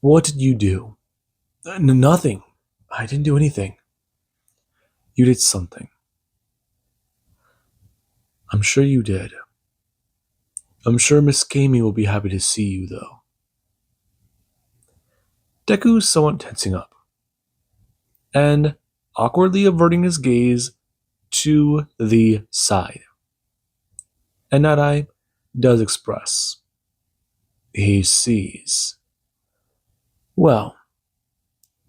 What did you do? Nothing. I didn't do anything. You did something. I'm sure you did. I'm sure Miss Kami will be happy to see you, though. Deku's somewhat tensing up, and awkwardly averting his gaze to the side. And Nadai does express. He sees. Well,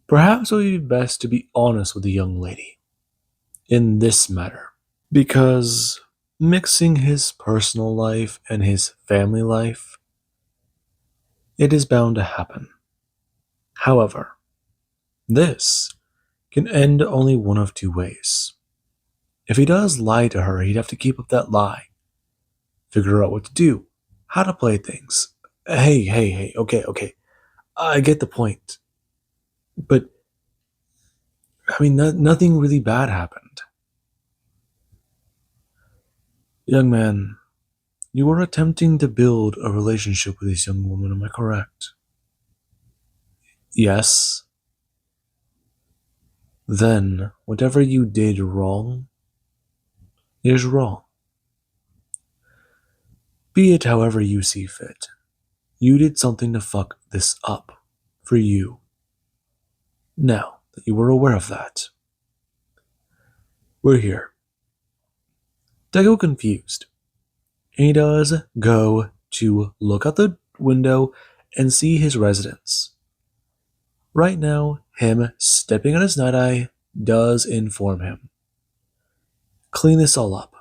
perhaps it would be best to be honest with the young lady in this matter, because mixing his personal life and his family life, it is bound to happen. However, this can end only one of two ways. If he does lie to her, he'd have to keep up that lie, figure out what to do, how to play things. Hey, okay. I get the point. But, I mean, nothing really bad happened. Young man, you were attempting to build a relationship with this young woman, am I correct? Yes. Then, whatever you did wrong is wrong. Be it however you see fit. You did something to fuck this up for you. Now that you were aware of that, we're here. Deku confused. And he does go to look out the window and see his residence. Right now, him stepping on his night-eye does inform him. Clean this all up.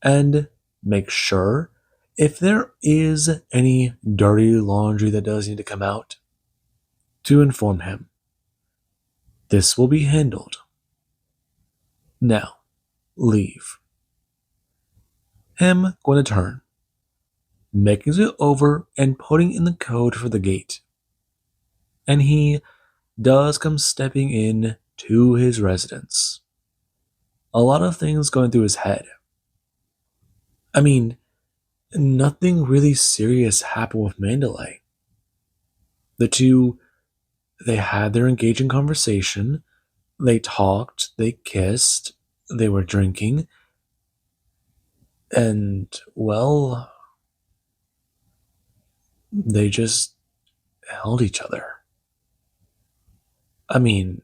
And make sure if there is any dirty laundry that does need to come out, to inform him. This will be handled. Now, leave. Him going to turn, making it over and putting in the code for the gate. And he does come stepping in to his residence. A lot of things going through his head. I mean, nothing really serious happened with Mandalay. The two, they had their engaging conversation, they talked, they kissed, they were drinking, and, well, they just held each other. I mean,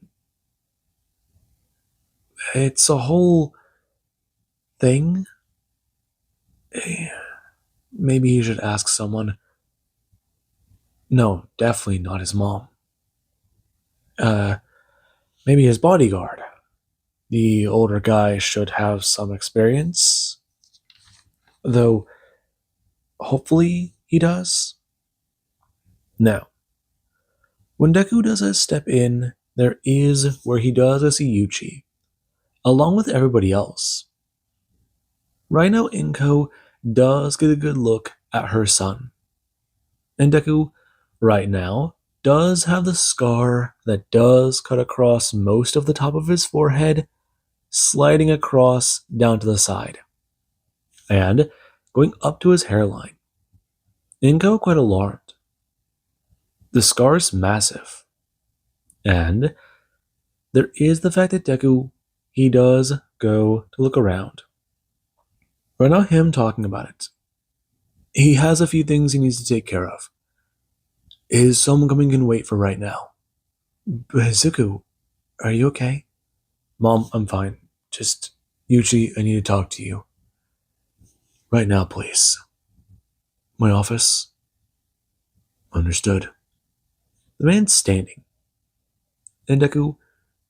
it's a whole thing. Maybe he should ask someone. No, definitely not his mom. Maybe his bodyguard. The older guy should have some experience. Though, hopefully he does. Now, when Deku does a step in, there is where he does see Yuchi, along with everybody else. Right now, Inko does get a good look at her son. And Deku, right now, does have the scar that does cut across most of the top of his forehead, sliding across down to the side, and going up to his hairline. Inko quite alarmed. The scar is massive, and there is the fact that Deku, he does go to look around. Right now, him talking about it. He has a few things he needs to take care of. Is someone coming can wait for right now? But Zuko, are you okay? Mom, I'm fine. Just, Yuchi, I need to talk to you. Right now, please. My office? Understood. The man's standing, and Deku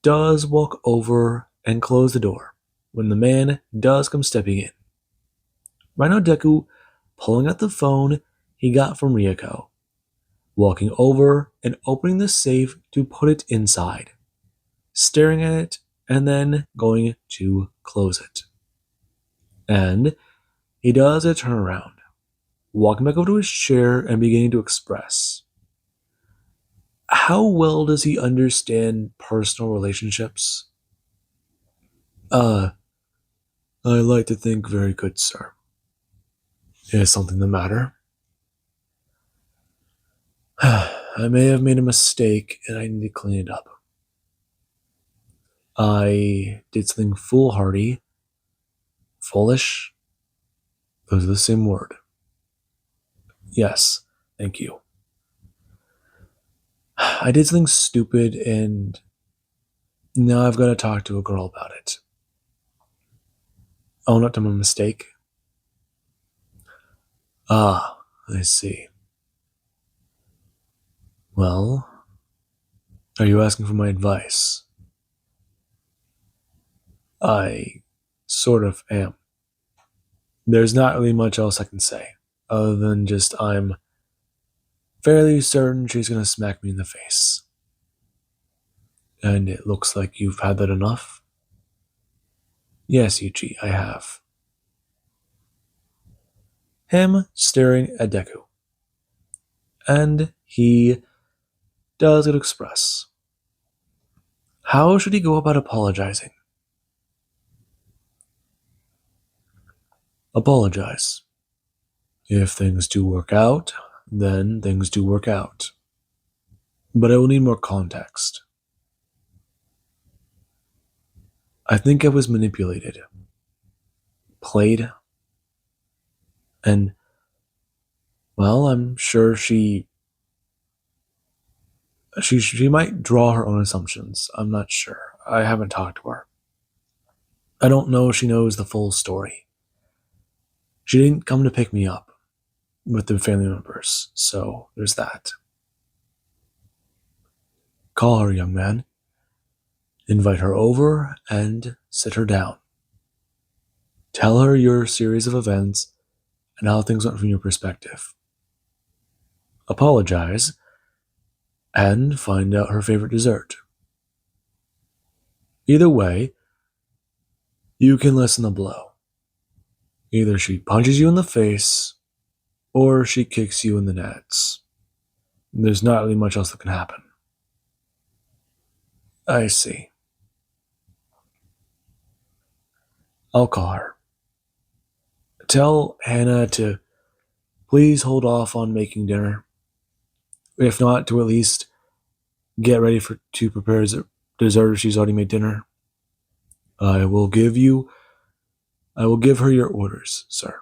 does walk over and close the door when the man does come stepping in. Right now, Deku pulling out the phone he got from Ryuko, walking over and opening the safe to put it inside, staring at it, and then going to close it. And he does a turnaround, walking back over to his chair and beginning to express. How well does he understand personal relationships? I like to think very good, sir. Is something the matter? I may have made a mistake and I need to clean it up. I did something foolhardy, foolish. Those are the same word. Yes, thank you. I did something stupid and now I've got to talk to a girl about it. Own up to my mistake. Ah, I see. Well, are you asking for my advice? I sort of am. There's not really much else I can say, other than just I'm fairly certain she's gonna smack me in the face. And it looks like you've had that enough? Yes, Yuchi, I have. Him staring at Deku. And he does it express. How should he go about apologizing? Apologize. If things do work out, then things do work out. But I will need more context. I think I was manipulated, played, and, well, I'm sure she might draw her own assumptions. I'm not sure. I haven't talked to her. I don't know if she knows the full story. She didn't come to pick me up with the family members, so there's that. Call her, young man. Invite her over and sit her down. Tell her your series of events and how things went from your perspective. Apologize and find out her favorite dessert. Either way, you can lessen the blow. Either she punches you in the face or she kicks you in the nuts. There's not really much else that can happen. I see. I'll call her. Tell Hannah to please hold off on making dinner. If not, to at least get ready to prepare dessert if she's already made dinner. I will give her your orders, sir.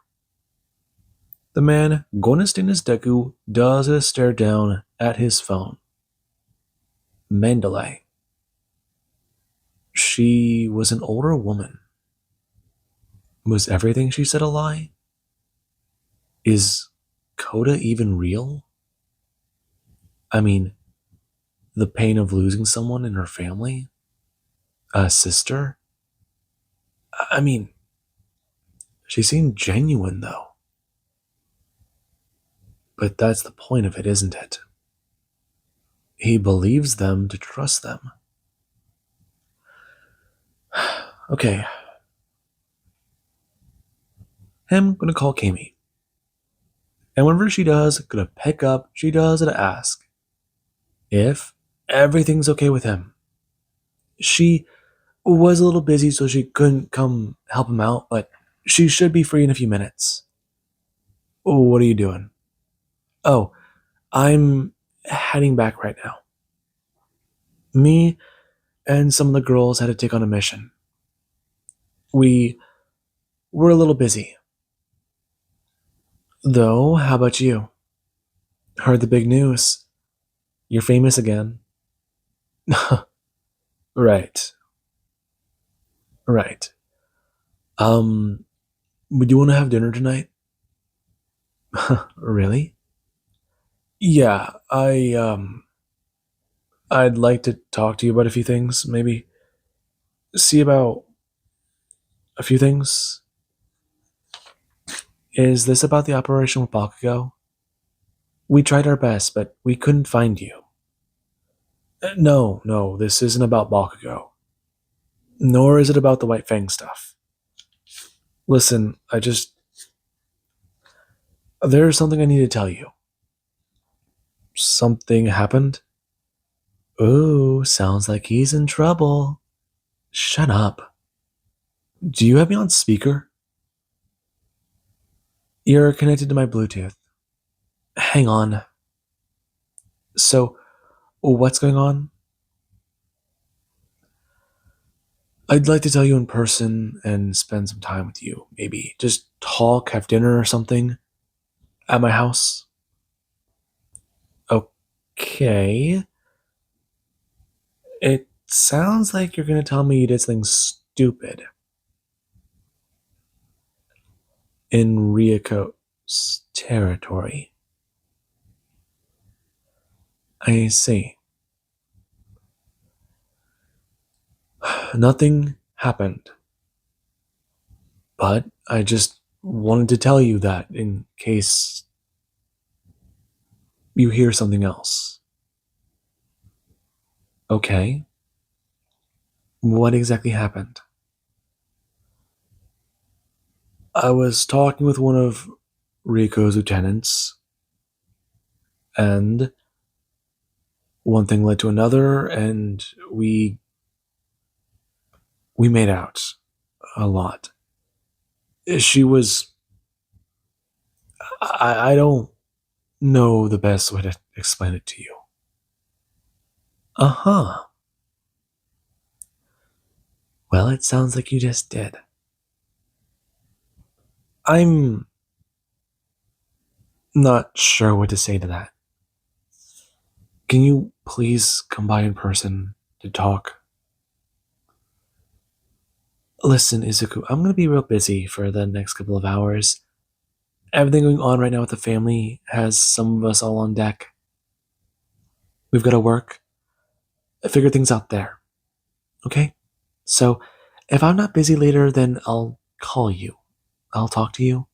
The man, Gonestainus Deku, does a stare down at his phone. Mandalay. She was an older woman. Was everything she said a lie? Is Coda even real? I mean, the pain of losing someone in her family? A sister? I mean, she seemed genuine, though. But that's the point of it, isn't it? He believes them to trust them. Okay. I'm gonna call Kami. And whenever she does, gonna pick up, she does it to ask if everything's okay with him. She was a little busy, so she couldn't come help him out, but she should be free in a few minutes. Oh, what are you doing? Oh, I'm heading back right now. Me and some of the girls had to take on a mission. We were a little busy. Though, how about you? Heard the big news. You're famous again. Right, right. Um, would you want to have dinner tonight? Really? Yeah, I'd like to talk to you about a few things, maybe see about a few things. Is this about the operation with Bakugo? We tried our best, but we couldn't find you. No, no, this isn't about Bakugo. Nor is it about the White Fang stuff. Listen, there's something I need to tell you. Something happened? Ooh, sounds like he's in trouble. Shut up. Do you have me on speaker? You're connected to my Bluetooth. Hang on. So, what's going on? I'd like to tell you in person and spend some time with you. Maybe just talk, have dinner or something at my house. Okay. It sounds like you're going to tell me you did something stupid in Ryako's territory. I see. Nothing happened, but I just wanted to tell you that in case you hear something else. Okay. What exactly happened? I was talking with one of Riko's lieutenants, and one thing led to another, and we made out a lot. She was I don't know the best way to explain it to you. Uh-huh. Well, it sounds like you just did. I'm not sure what to say to that. Can you please come by in person to talk? Listen, Izuku, I'm gonna be real busy for the next couple of hours. Everything going on right now with the family has some of us all on deck. We've got to work, figure things out there. Okay? So, if I'm not busy later, then I'll call you. I'll talk to you.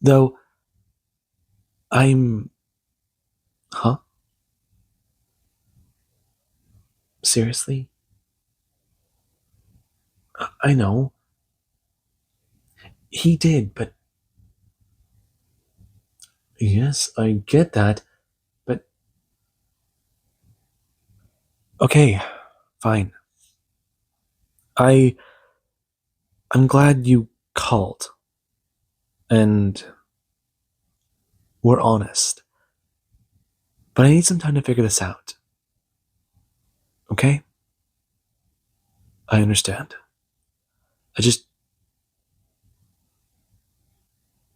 Though, I'm. Huh? Seriously? I know. He did, but. Yes, I get that, but. Okay, fine. I. I'm glad you called. And we're honest. But I need some time to figure this out. Okay? I understand. I just.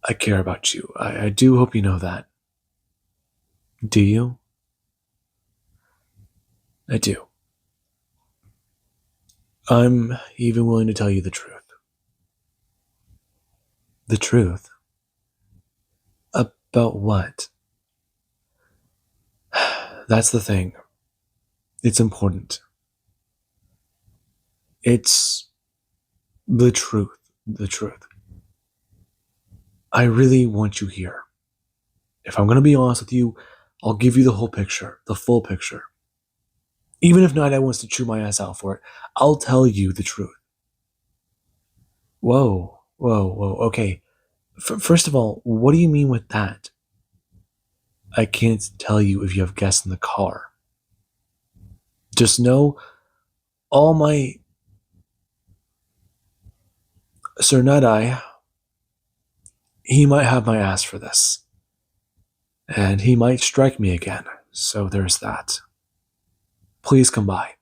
I care about you. I do hope you know that. Do you? I do. I'm even willing to tell you the truth. The truth? About what? That's the thing. It's important. It's the truth. The truth. I really want you here. If I'm going to be honest with you, I'll give you the whole picture, the full picture. Even if Night Eye wants to chew my ass out for it, I'll tell you the truth. Whoa, whoa, whoa. Okay. First of all, what do you mean with that? I can't tell you if you have guests in the car. Just know all my. Sir Night Eye, he might have my ass for this. and he might strike me again, so there's that. Please come by.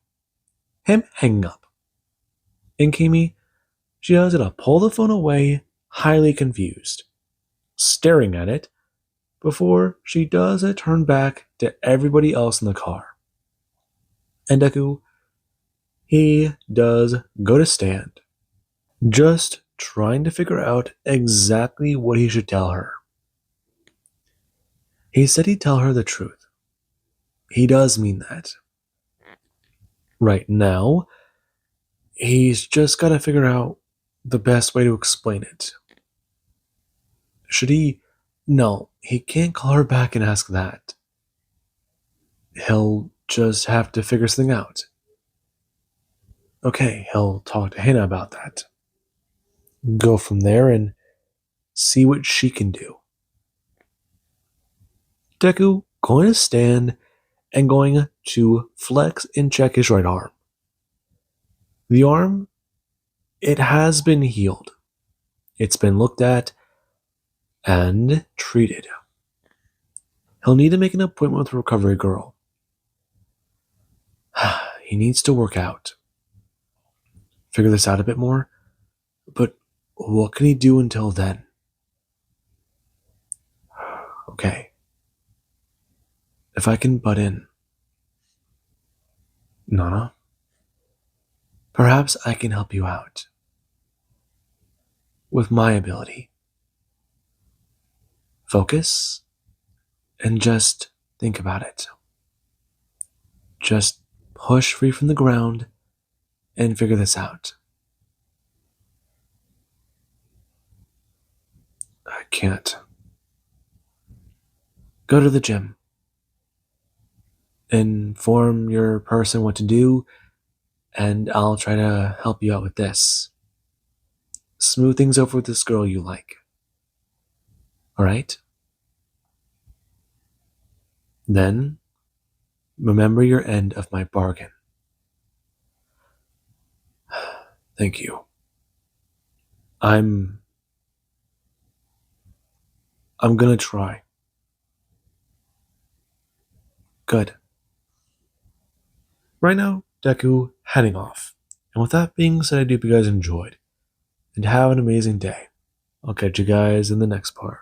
Him hanging up. And Kimi, she does it to pull the phone away, highly confused, staring at it before she does it turn back to everybody else in the car. And Deku, he does go to stand, just trying to figure out exactly what he should tell her. He said he'd tell her the truth. He does mean that. Right now, he's just got to figure out the best way to explain it. Should he? No, he can't call her back and ask that. He'll just have to figure something out. Okay, he'll talk to Hina about that. Go from there and see what she can do. Deku going to stand and going to flex and check his right arm. The arm, it has been healed. It's been looked at and treated. He'll need to make an appointment with the recovery girl. He needs to work out. Figure this out a bit more. But what can he do until then? Okay. If I can butt in. Nana? Perhaps I can help you out. With my ability. Focus and just think about it. Just push free from the ground and figure this out. I can't. Go to the gym. Inform your person what to do, and I'll try to help you out with this. Smooth things over with this girl you like. Alright? Then, remember your end of my bargain. Thank you. I'm gonna try. Good. Right now, Deku heading off. And with that being said, I do hope you guys enjoyed. And have an amazing day. I'll catch you guys in the next part.